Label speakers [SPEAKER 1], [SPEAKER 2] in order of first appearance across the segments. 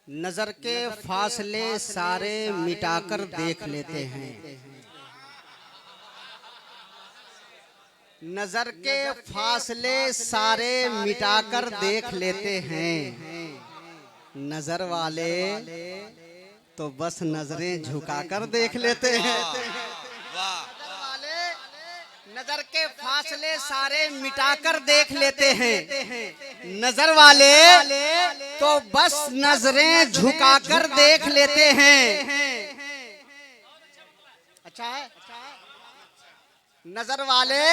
[SPEAKER 1] नजर के फासले सारे मिटाकर देख लेते हैं। नजर के फासले सारे मिटाकर देख लेते हैं। नजर वाले तो बस नजरें झुकाकर देख लेते हैं। नजर के फासले सारे मिटाकर देख लेते हैं। नजर वाले तो बस नजरें झुकाकर देख लेते हैं। अच्छा है। नजर वाले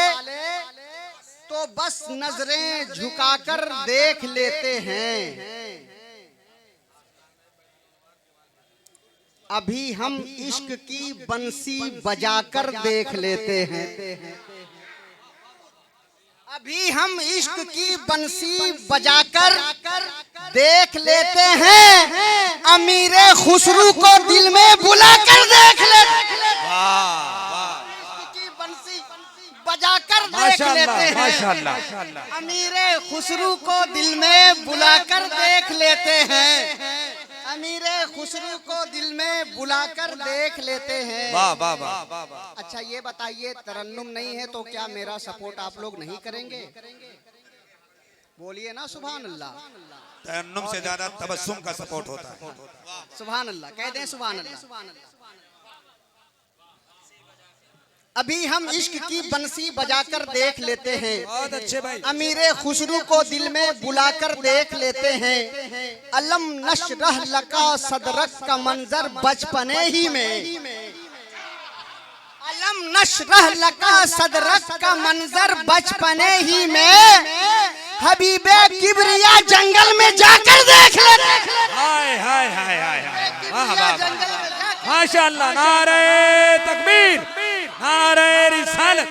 [SPEAKER 1] तो बस नजरें झुकाकर देख लेते हैं। अभी हम इश्क की बंसी बजाकर देख लेते हैं। अभी हम इश्क की बंसी बजाकर देख लेते हैं। अमीरे खुसरू को दिल में बुलाकर देख लेते हैं। की बंसी बजाकर देख लेते हैं। अमीरे खुसरू को दिल में बुलाकर देख लेते हैं। अमीरे खुसरू को दिल में बुलाकर देख लेते हैं।
[SPEAKER 2] वाह वाह वाह।
[SPEAKER 1] अच्छा ये बताइए, तरन्नुम नहीं है तो क्या मेरा सपोर्ट आप लोग नहीं करेंगे? बोलिए ना सुभान अल्लाह।
[SPEAKER 2] तरन्नुम से ज्यादा तबस्सुम का सपोर्ट होता है।
[SPEAKER 1] सुभान अल्लाह कह दें सुभान अल्लाह। अभी हम इश्क की बंसी बजाकर देख लेते हैं।
[SPEAKER 2] बहुत अच्छे भाई।
[SPEAKER 1] अमीरे खुसरू को दिल में बुलाकर देख लेते हैं। अलम नशरह लका सदरक का मंजर बचपने ही में। अलम नशरह लका सदरक का मंजर बचपने ही में। हबीबे किबरिया जंगल में जाकर देख लेते हैं।
[SPEAKER 2] हाय हाय हाय हाय हाय। वाह वाह
[SPEAKER 1] जंगल में जाकर
[SPEAKER 2] माशाअल्लाह। नारे तकबीर, नारे रिसालत।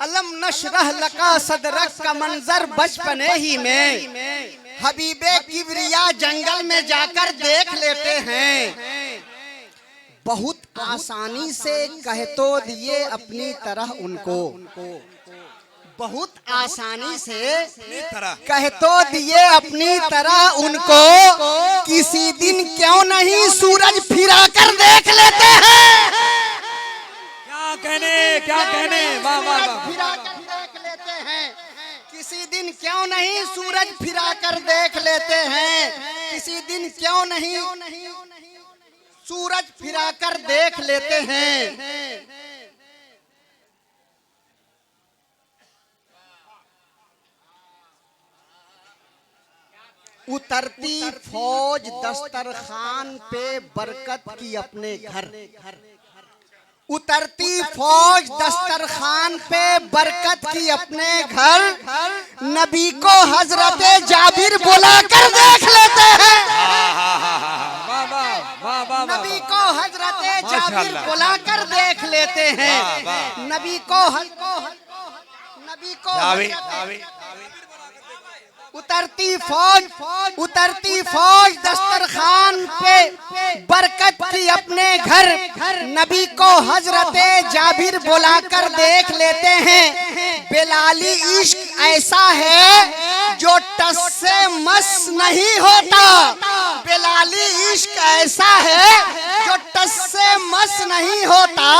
[SPEAKER 1] अलम नशरह लका सदरक का मंजर बचपने ही में। हबीबे किबरिया जंगल में जाकर देख लेते हैं। बहुत आसानी से कह तो दिए अपनी तरह उनको। बहुत आसानी से कह तो दिए अपनी तरह उनको। किसी दिन क्यों नहीं सूरज फिरा कर देख लेते हैं।
[SPEAKER 2] क्या कहने वाह वाह वाह।
[SPEAKER 1] फिरा कर देख लेते हैं। किसी दिन क्यों नहीं सूरज फिरा कर देख लेते हैं। किसी दिन क्यों नहीं सूरज फिरा कर देख लेते हैं। उतरती फौज दस्तरखान पे बरकत की अपने घर। उतरती फौज दस्तरखान पे बरकत की अपने घर। नबी को हजरत जाबिर बुलाकर देख लेते हैं। नबी को हजरत जाबिर बुलाकर देख लेते हैं। नबी को उतरती फौज दस्तरखान पे बरकत की अपने घर। नबी को हजरत जाबिर बुलाकर देख लेते हैं। बेलाली इश्क ऐसा है जो टस से मस नहीं होता। बेलाली इश्क ऐसा है जो टस से मस नहीं होता।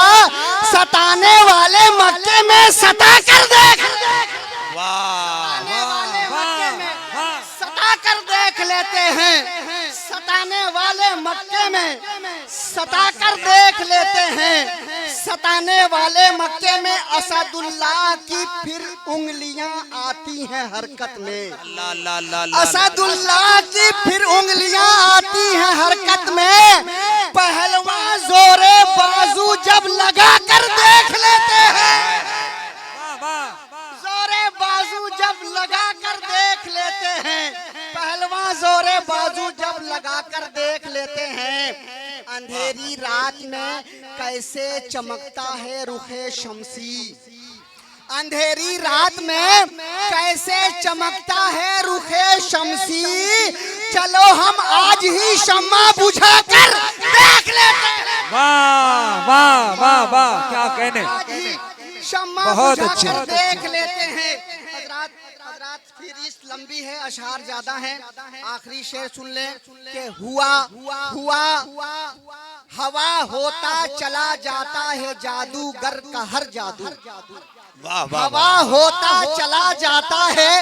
[SPEAKER 1] सताने वाले मक्के में सता कर देख लेते हैं। सताने वाले मक्के में सता कर देख लेते हैं। सताने वाले मक्के में असदुल्लाह की फिर उंगलियां आती हैं हरकत में। असदुल्लाह की फिर उंगलियां आती हैं हरकत में। पहलवान जोरे बाजू जब लगा कर देख लेते हैं। जोरे बाजू जब लगा कर देख लेते हैं। पहलवान जोरे बाजू जब लगा कर देख लेते हैं। अंधेरी रात में कैसे चमकता है रुखे शमसी। अंधेरी रात में कैसे चमकता है रुखे शमसी। चलो हम आज ही शम्मा बुझा कर देख लेते हैं।
[SPEAKER 3] वाह वाह वाह वाह, क्या कहने।
[SPEAKER 1] आज ही शम्मा
[SPEAKER 3] बहुत
[SPEAKER 1] बुझा
[SPEAKER 3] अच्छे।
[SPEAKER 1] कर देख लेते हैं। हजरात हजरात फिर इस लंबी है, अशआर ज्यादा है, आखिरी शेर सुन ले कि हुआ हुआ हवा होता चला जाता है जादूगर का हर जादू।
[SPEAKER 2] वाह वाह
[SPEAKER 1] हवा होता चला जाता है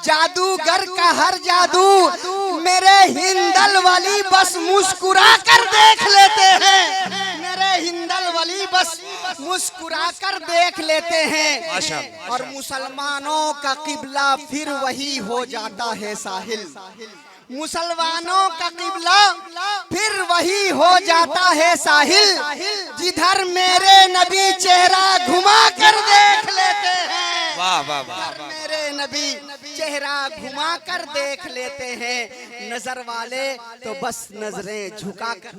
[SPEAKER 1] जादूगर का हर जादू। मेरे हिंदल वाली बस मुस्कुरा कर देख लेते हैं। मेरे हिंदल वाली बस मुस्कुरा कर देख लेते हैं।
[SPEAKER 2] माशाअल्लाह।
[SPEAKER 1] और मुसलमानों का किबला फिर वही हो जाता है साहिल। मुसलमानों का किबला फिर वही हो जाता है साहिल। जिधर मेरे नबी चेहरा घुमा कर देख लेते हैं।
[SPEAKER 2] वाह वाह वाह।
[SPEAKER 1] जिधर मेरे नबी चेहरा घुमा कर देख लेते हैं। नजर वाले तो बस नजरें झुका कर